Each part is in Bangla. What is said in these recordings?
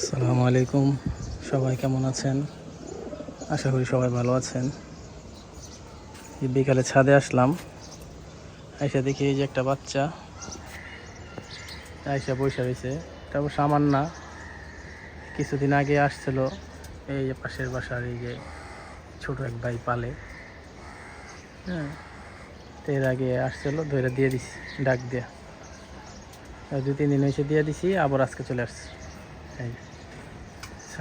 আসসালামু আলাইকুম। সবাই কেমন আছেন? আশা করি সবাই ভালো আছেন। এই বিকালে ছাদে আসলাম, আইসা দেখি এই যে একটা বাচ্চা আইসা বসে রয়েছে। এটা অবশ্য আমার না, কিছুদিন আগে আসছিল এই যে পাশের বাসার এই যে ছোট এক ভাই পালে। হ্যাঁ, তো এর আগে আসছিল, ধরে দিয়ে দিছি ডাক দিয়া। 2-3 দিন এসে দিয়ে দিছি, আবার আজকে চলে আসছে। এই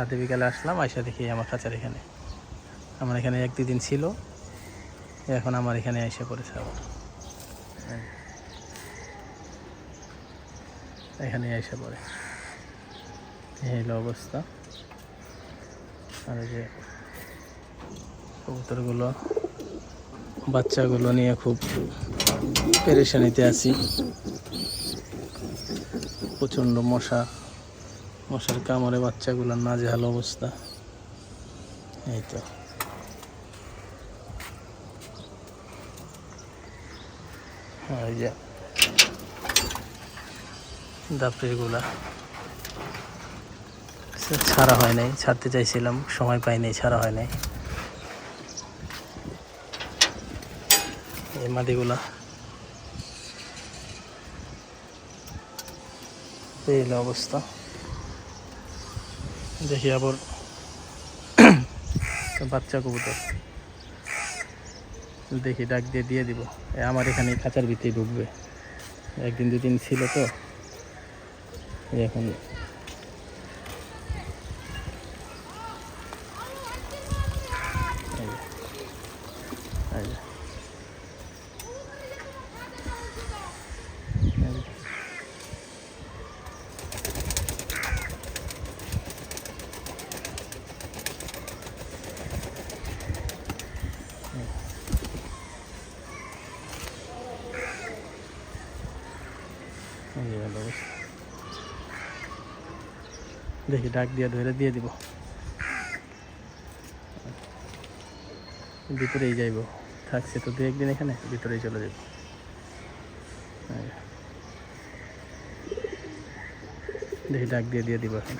ছাদে বিকালে আসলাম, আইসা দেখি আমার খাঁচার এখানে। আমার এখানে 1-2 দিন ছিল, এখন আমার এখানে এসে পড়েছে আবার। এখানে এসে পড়ে, এই হলো অবস্থা। আর এই যে কবুতরগুলো, বাচ্চাগুলো নিয়ে খুব পেরেশানিতে আছি। প্রচণ্ড মশার কামড়ে বাচ্চাগুলোর নাজেহাল অবস্থা। এই তো এই যে দাপড়িগুলা ছাড়া হয় নাই, ছাড়তে চাইছিলাম, সময় পাই নাই, ছাড়া হয় নাই। এই মাদিগুলা এই হলো অবস্থা। দেখি আবার বাচ্চা কবুতর দেখি ডাক দিয়ে দিয়ে দিব। আমার এখানে খাঁচার ভিতরে ঢুকবে। 1-2 দিন ছিল তো, এখন দেখি ডাক দিয়ে ধরে দিয়ে দিব। ভিতরেই যাইব, থাকছে তো 2-1 দিন এখানে, ভিতরেই চলে যাব। দেখি ডাক দিয়ে দিব এখন।